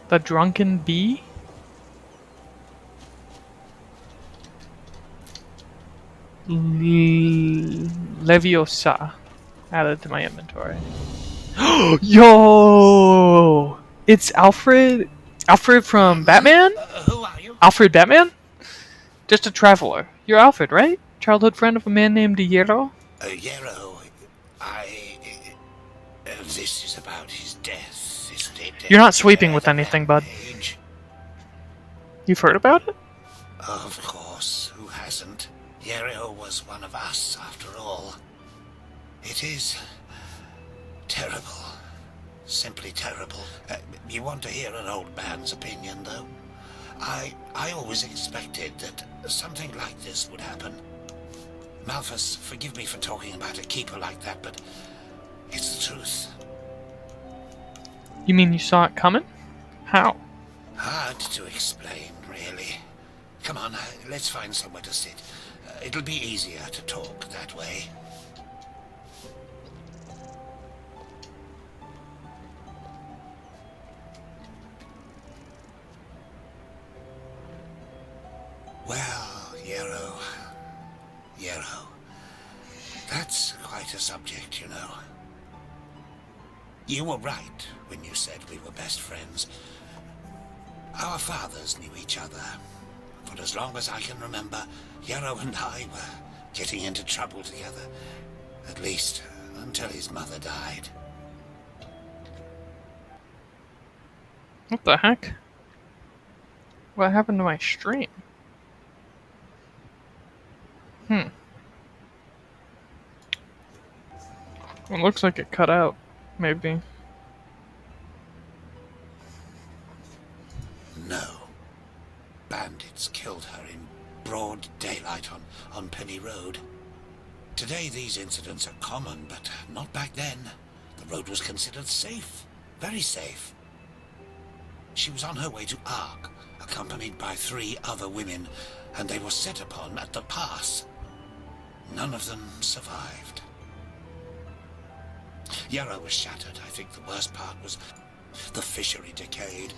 The drunken bee? Leviosa. Added to my inventory. Yo! It's Alfred. Alfred from Batman? Who are you? Alfred Batman? Just a traveler. You're Alfred, right? Childhood friend of a man named Hierro? Yarrow. This is about his death, isn't it? You're not sweeping with The anything, bud. rampage. You've heard about it? Of course, who hasn't? Yarrow was one of us, after all. It is terrible. Simply terrible. You want to hear an old man's opinion, though? I always expected that something like this would happen. Malthus, forgive me for talking about a keeper like that, but it's the truth. You mean you saw it coming? How? Hard to explain, really. Come on, let's find somewhere to sit. It'll be easier to talk that way. Well, Yarrow. That's quite a subject, you know. You were right when you said we were best friends. Our fathers knew each other. For as long as I can remember, Yarrow and I were getting into trouble together. At least, until his mother died. What the heck? What happened to my stream? It looks like it cut out. Maybe. No. Bandits killed her in broad daylight on Penny Road. Today these incidents are common, but not back then. The road was considered safe. Very safe. She was on her way to Ark, accompanied by 3 other women, and they were set upon at the pass. None of them survived. Yarrow was shattered. I think the worst part was the fishery decayed,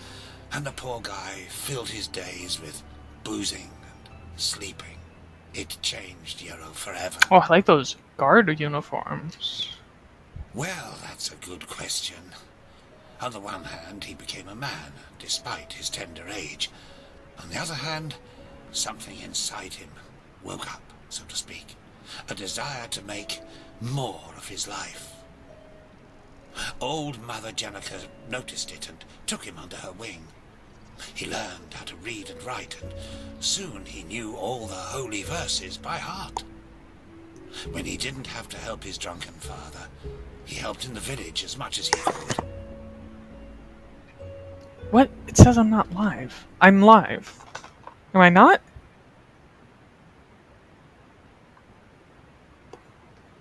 and the poor guy filled his days with boozing and sleeping. It changed Yarrow forever. Oh, I like those guard uniforms. Well, that's a good question. On the one hand, he became a man, despite his tender age. On the other hand, something inside him woke up, so to speak. A desire to make more of his life. Old Mother Jenica noticed it and took him under her wing. He learned how to read and write, and soon he knew all the holy verses by heart. When he didn't have to help his drunken father, he helped in the village as much as he could. What? It says I'm not live. I'm live. Am I not?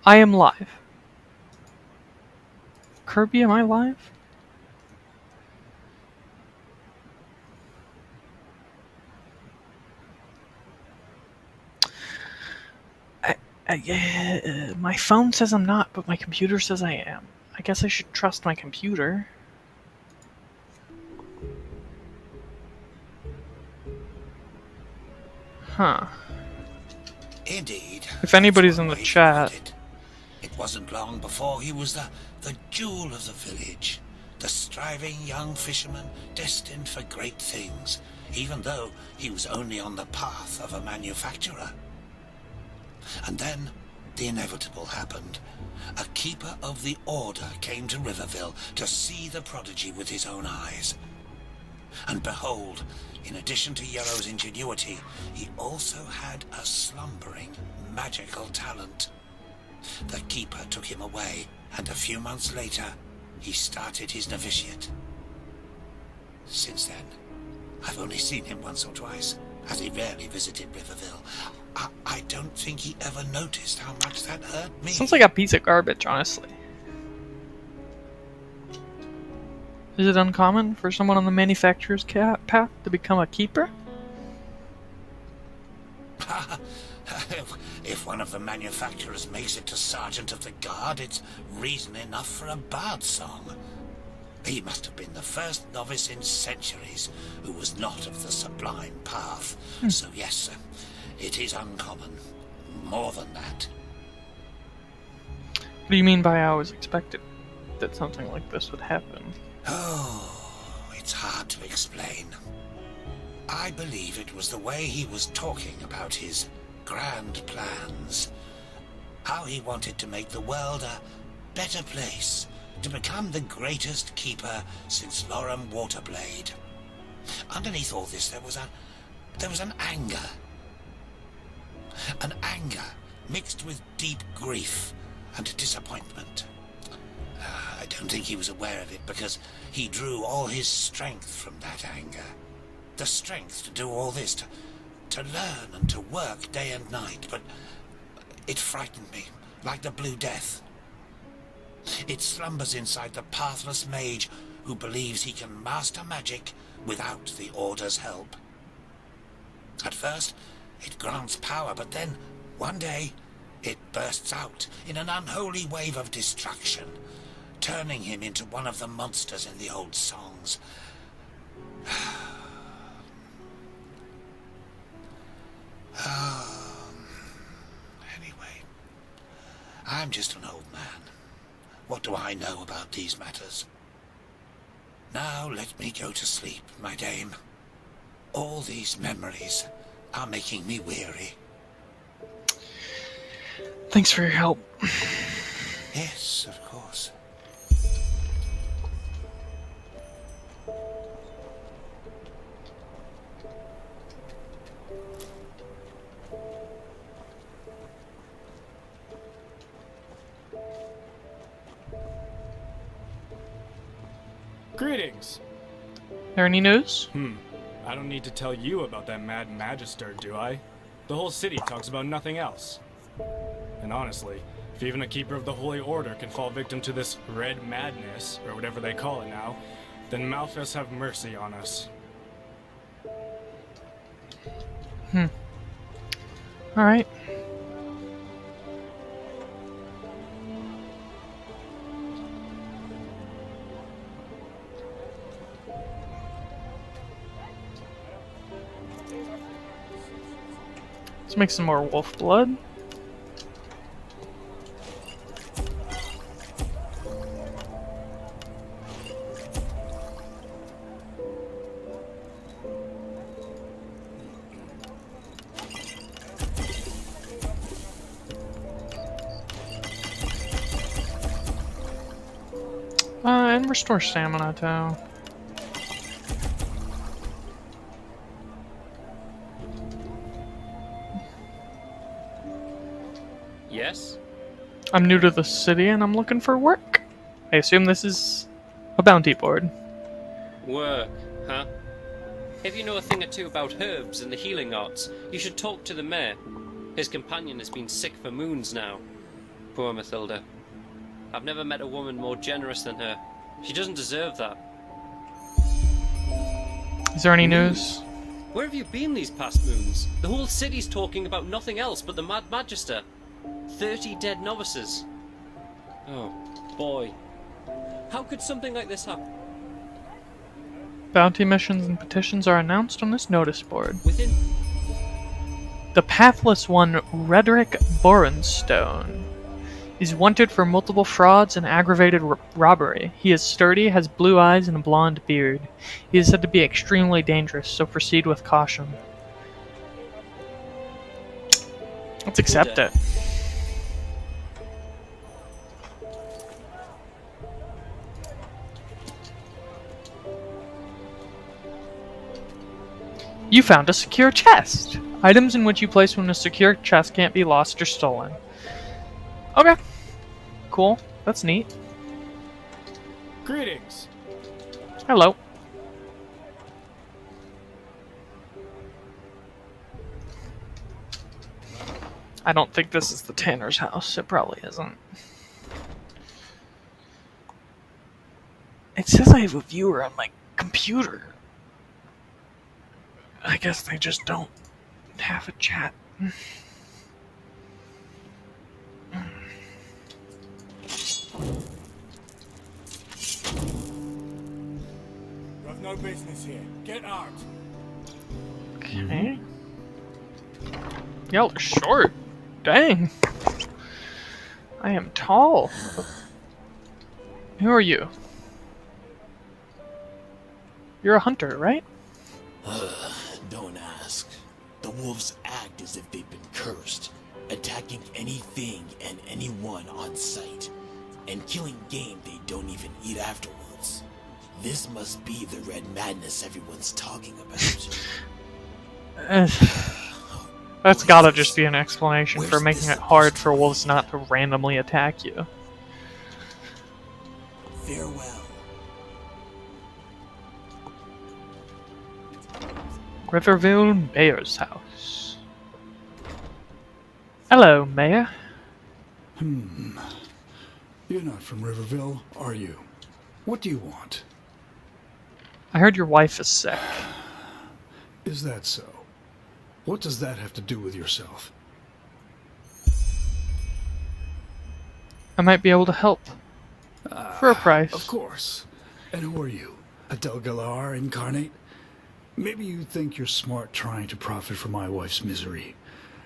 I am live. Kirby, am I live? My phone says I'm not, but my computer says I am. I guess I should trust my computer. Huh. Indeed. If anybody's in the chat. It wasn't long before he was the jewel of the village. The striving young fisherman destined for great things, even though he was only on the path of a manufacturer. And then the inevitable happened. A keeper of the order came to Riverville to see the prodigy with his own eyes. And behold, in addition to Yarrow's ingenuity, he also had a slumbering magical talent. The keeper took him away, and a few months later, he started his novitiate. Since then, I've only seen him once or twice, as he rarely visited Riverville. I don't think he ever noticed how much that hurt me. Sounds like a piece of garbage, honestly. Is it uncommon for someone on the manufacturer's path to become a keeper? If one of the manufacturers makes it to Sergeant of the Guard, it's reason enough for a bard song. He must have been the first novice in centuries who was not of the sublime path. So yes, sir, it is uncommon. More than that. What do you mean by I was expected that something like this would happen? Oh, it's hard to explain. I believe it was the way he was talking about his grand plans. How he wanted to make the world a better place, to become the greatest keeper since Lorem Waterblade. Underneath all this there was an anger. An anger mixed with deep grief and disappointment. I don't think he was aware of it because he drew all his strength from that anger. The strength to do all this, to learn and to work day and night, but it frightened me, like the Blue Death. It slumbers inside the pathless mage who believes he can master magic without the Order's help. At first, it grants power, but then, one day, it bursts out in an unholy wave of destruction, turning him into one of the monsters in the old songs. Anyway, I'm just an old man. What do I know about these matters? Now let me go to sleep, my dame. All these memories are making me weary. Thanks for your help. Yes, of course. Greetings! There any news? I don't need to tell you about that mad magister, do I? The whole city talks about nothing else. And honestly, if even a keeper of the Holy Order can fall victim to this red madness, or whatever they call it now, then Malphus have mercy on us. Alright. Let's make some more wolf blood. And restore stamina too. Yes? I'm new to the city and I'm looking for work. I assume this is a bounty board. Work, huh? If you know a thing or two about herbs and the healing arts, you should talk to the mayor. His companion has been sick for moons now. Poor Mathilda. I've never met a woman more generous than her. She doesn't deserve that. Is there any news? Where have you been these past moons? The whole city's talking about nothing else but the Mad Magister. 30 dead novices. Oh, boy. How could something like this happen? Bounty missions and petitions are announced on this notice board. Within... The pathless one, Redrick Borenstone, is wanted for multiple frauds and aggravated robbery. He is sturdy, has blue eyes, and a blonde beard. He is said to be extremely dangerous, so proceed with caution. Let's accept it. You found a secure chest. Items in which you place when a secure chest can't be lost or stolen. Okay. Cool. That's neat. Greetings! Hello. I don't think this is the Tanner's house. It probably isn't. It says I have a viewer on my computer. I guess they just don't have a chat. no business here. Get out. Okay. Y'all are short. Dang. I am tall. Who are you? You're a hunter, right? Don't ask. The wolves act as if they've been cursed, attacking anything and anyone on sight, and killing game they don't even eat afterwards. This must be the red madness everyone's talking about. That's gotta just be an explanation for Where's making this it hard supposed for to wolves lead? not to randomly attack you. Farewell. Riverville Mayor's house. Hello, Mayor. You're not from Riverville, are you? What do you want? I heard your wife is sick. Is that so? What does that have to do with yourself? I might be able to help. For a price. Of course. And who are you? A Delgalar incarnate? Maybe you think you're smart trying to profit from my wife's misery.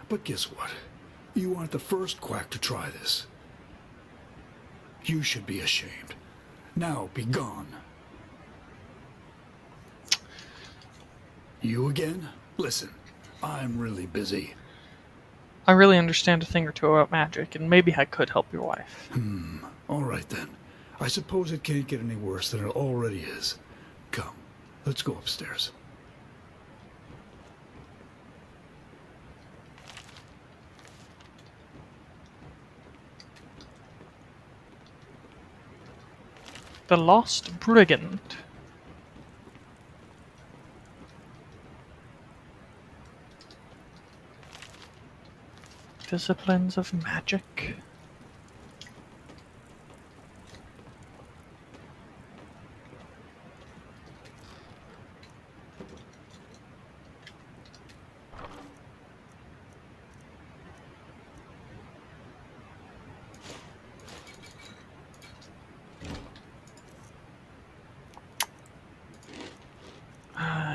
But guess what? You aren't the first quack to try this. You should be ashamed. Now be gone. You again? Listen, I'm really busy. I really understand a thing or two about magic, and maybe I could help your wife. All right then. I suppose it can't get any worse than it already is. Come, let's go upstairs. The Lost Brigand. Disciplines of magic.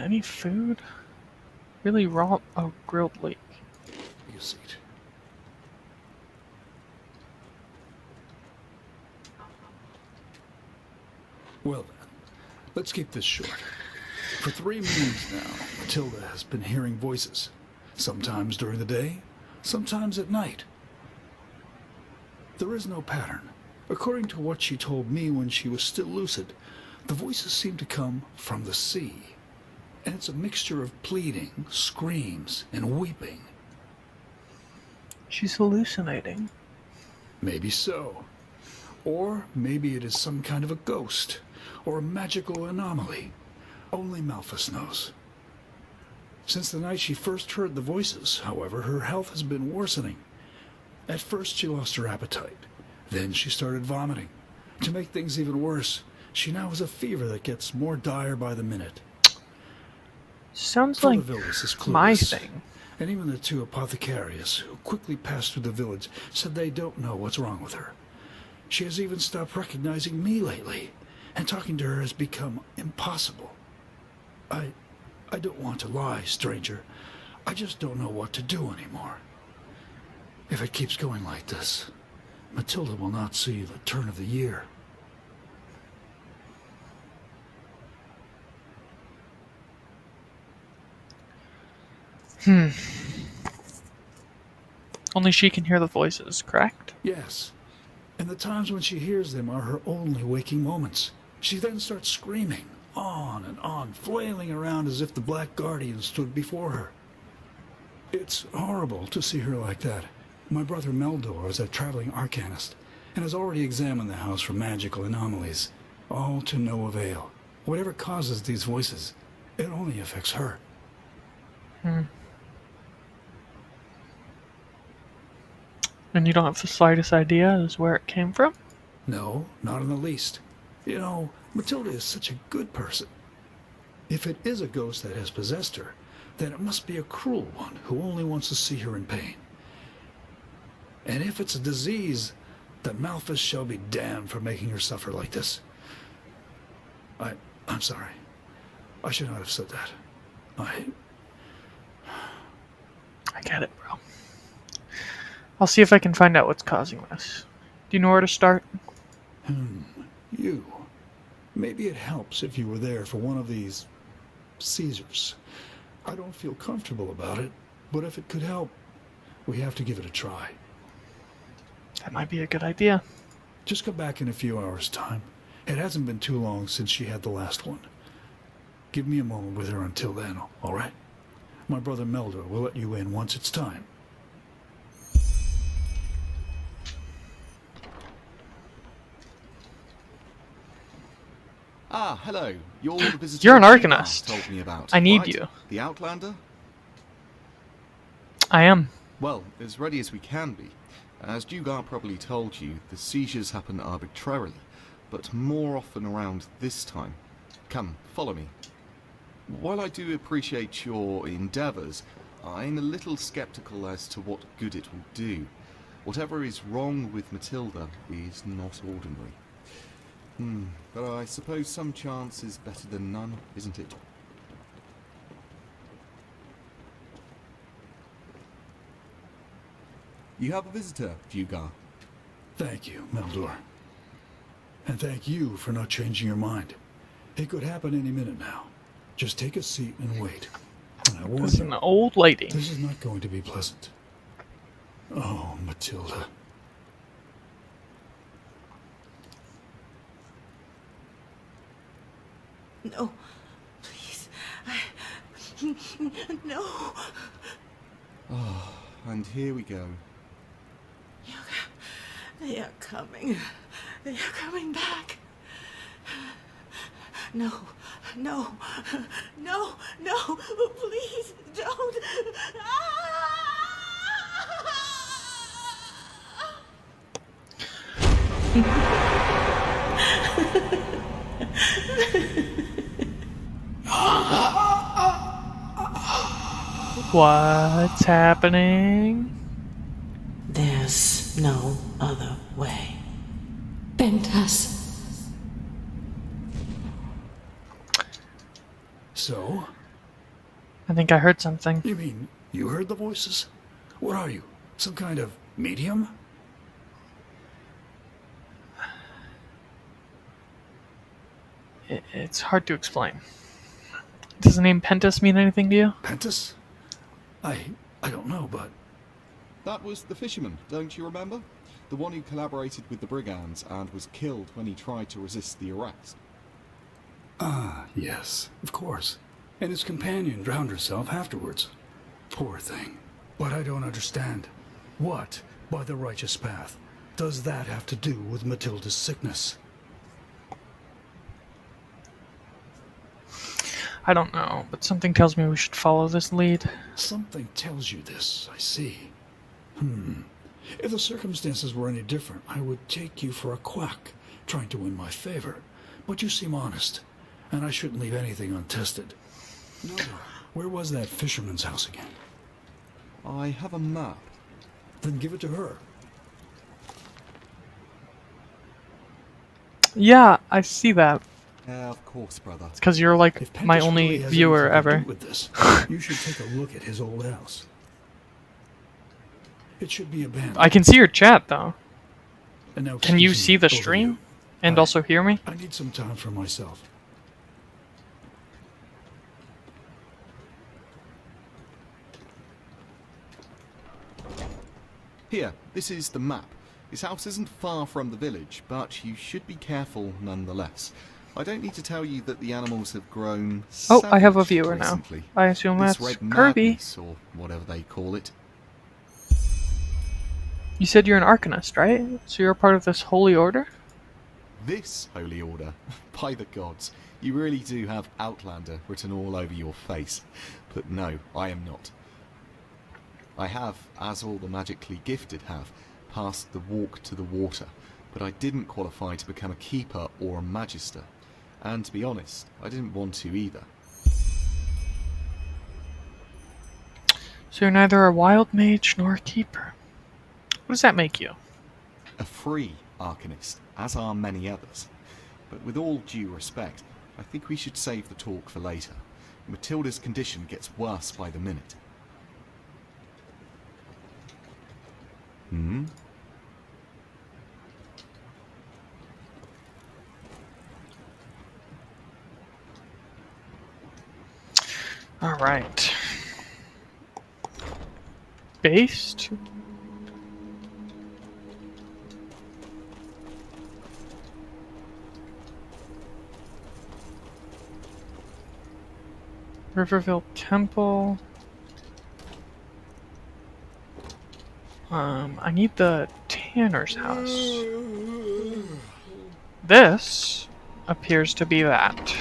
Any food? Really raw? Oh, grilled leek. Take a seat. Well then, let's keep this short. For 3 moons now, Matilda has been hearing voices. Sometimes during the day, sometimes at night. There is no pattern. According to what she told me when she was still lucid, the voices seem to come from the sea. And it's a mixture of pleading, screams, and weeping. She's hallucinating. Maybe so. Or maybe it is some kind of a ghost, or a magical anomaly. Only Malphus knows. Since the night she first heard the voices, however, her health has been worsening. At first she lost her appetite. Then she started vomiting. To make things even worse, she now has a fever that gets more dire by the minute. Sounds like Villas is my clueless. thing. And even the 2 apothecarius who quickly passed through the village said they don't know what's wrong with her. She has even stopped recognizing me lately, and talking to her has become impossible. I don't want to lie, stranger. I just don't know what to do anymore. If it keeps going like this, Matilda will not see the turn of the year. Only she can hear the voices, correct? Yes, and the times when she hears them are her only waking moments. She then starts screaming, on and on, flailing around as if the Black Guardian stood before her. It's horrible to see her like that. My brother Meldor is a traveling arcanist, and has already examined the house for magical anomalies. All to no avail. Whatever causes these voices, it only affects her. And you don't have the slightest idea as where it came from? No, not in the least. You know, Matilda is such a good person. If it is a ghost that has possessed her, then it must be a cruel one who only wants to see her in pain. And if it's a disease, then Malphus shall be damned for making her suffer like this. I'm sorry. I should not have said that. I get it, bro. I'll see if I can find out what's causing this. Do you know where to start? You. Maybe it helps if you were there for one of these Caesars. I don't feel comfortable about it, but if it could help, we have to give it a try. That might be a good idea. Just come back in a few hours' time. It hasn't been too long since she had the last one. Give me a moment with her until then, all right? My brother Meldor will let you in once it's time. Ah, hello. You're the visitor You're an Hugar Arcanist. told me about. I need right? you. The Outlander? I am. Well, as ready as we can be. As Dugar probably told you, the seizures happen arbitrarily, but more often around this time. Come, follow me. While I do appreciate your endeavours, I'm a little sceptical as to what good it will do. Whatever is wrong with Matilda is not ordinary. But I suppose some chance is better than none, isn't it? You have a visitor, Dugar. Thank you, Meldor. And thank you for not changing your mind. It could happen any minute now. Just take a seat and wait. And I warn This is you, an old lady. this is not going to be pleasant. Oh, Matilda. No, please. No. Oh, and here we go. They are coming. They are coming back. No, no, no, no, please don't. What's happening? There's no other way. Bentas. So? I think I heard something. You mean you heard the voices? What are you? Some kind of medium? It's hard to explain. Does the name Pentas mean anything to you? Pentus? I don't know, but That was the fisherman, don't you remember? The one who collaborated with the brigands and was killed when he tried to resist the arrest. yes, of course. And his companion drowned herself afterwards. Poor thing. But I don't understand. What, by the righteous path, does that have to do with Matilda's sickness? I don't know, but something tells me we should follow this lead. Something tells you this, I see. If the circumstances were any different, I would take you for a quack, trying to win my favor. But you seem honest, and I shouldn't leave anything untested. Now, where was that fisherman's house again? I have a map. Then give it to her. Yeah, I see that. Yeah, of course, brother. It's because you're like If my Pentus only really has viewer anything to ever. do with this, you should take a look at his old house. It should be abandoned. I can see your chat though. And now Can you excuse see me, the both of stream? you. And I- also hear me? I need some time for myself. Here, this is the map. His house isn't far from the village, but you should be careful nonetheless. I don't need to tell you that the animals have grown Oh, I have a savage viewer now. recently. I assume This that's red Kirby. madness, or whatever they call it. You said you're an Arcanist, right? So you're a part of this holy order? This holy order, by the gods, you really do have Outlander written all over your face. But no, I am not. I have, as all the magically gifted have, passed the walk to the water, but I didn't qualify to become a keeper or a magister. And to be honest, I didn't want to either. So you're neither a wild mage nor a keeper. What does that make you? A free Arcanist, as are many others. But with all due respect, I think we should save the talk for later. Matilda's condition gets worse by the minute. Hmm? Alright. Based? Riverville Temple. I need the Tanner's house. This appears to be that.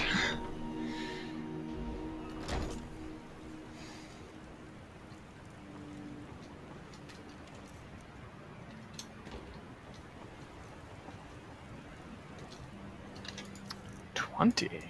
$20.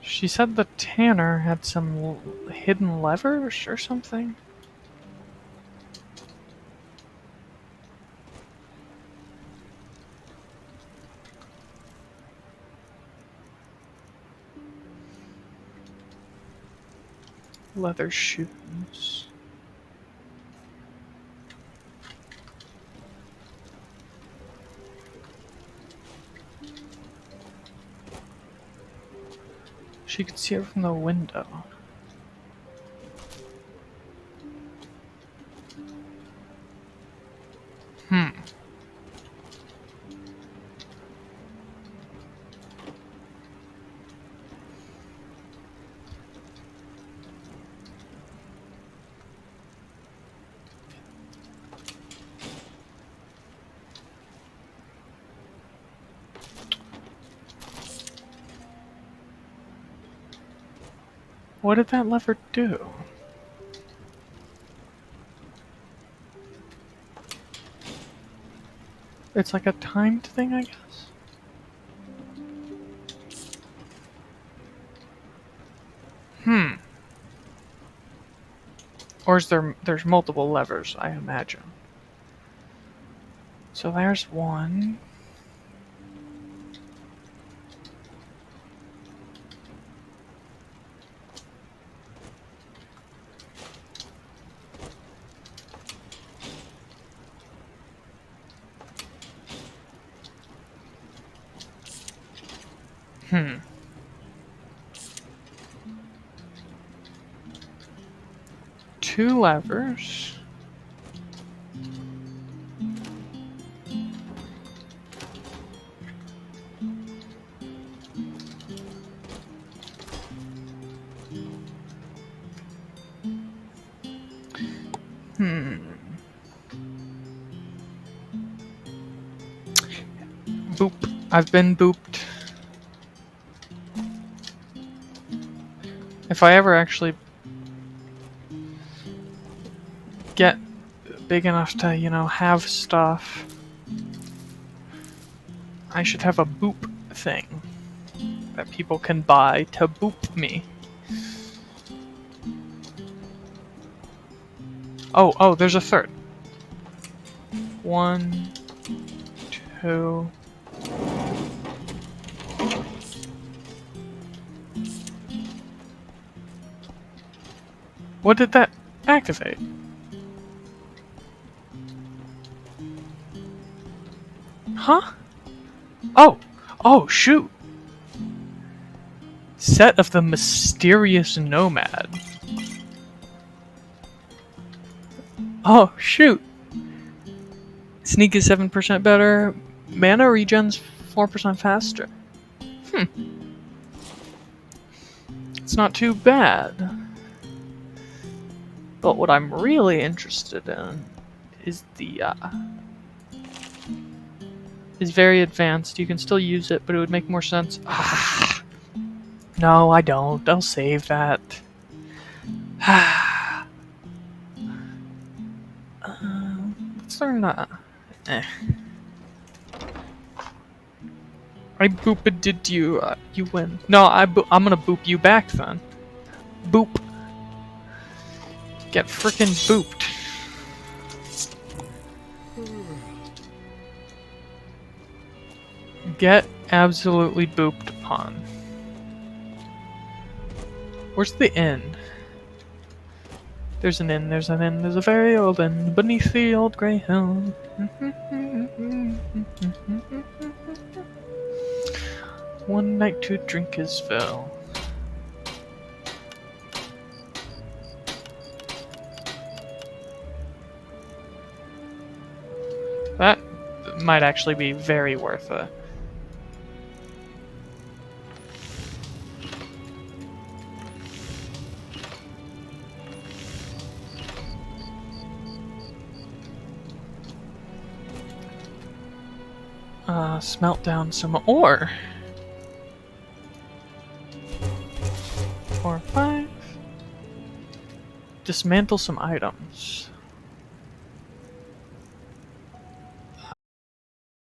She said the Tanner had some hidden levers or something. Leather shoes. She could see it from the window. What did that lever do? It's like a timed thing, I guess? Or is there's multiple levers, I imagine. So there's one. Two levers. Boop. I've been booped. If I ever actually get big enough to, have stuff, I should have a boop thing that people can buy to boop me. Oh, there's a third. 1, 2. What did that activate? Huh? Oh, shoot! Set of the Mysterious Nomad. Oh, shoot! Sneak is 7% better. Mana regen's 4% faster. It's not too bad. But what I'm really interested in is the, is very advanced. You can still use it, but it would make more sense. No, I don't. I'll save that. Let's learn that. I booped did you. You win. No, I'm gonna boop you back then. Boop. Get frickin' booped. Get absolutely booped upon. Where's the inn? There's an inn, there's an inn, there's a very old inn beneath the old grey hill. One night to drink his fill. That might actually be very worth it. Smelt down some ore. 4, 5. Dismantle some items.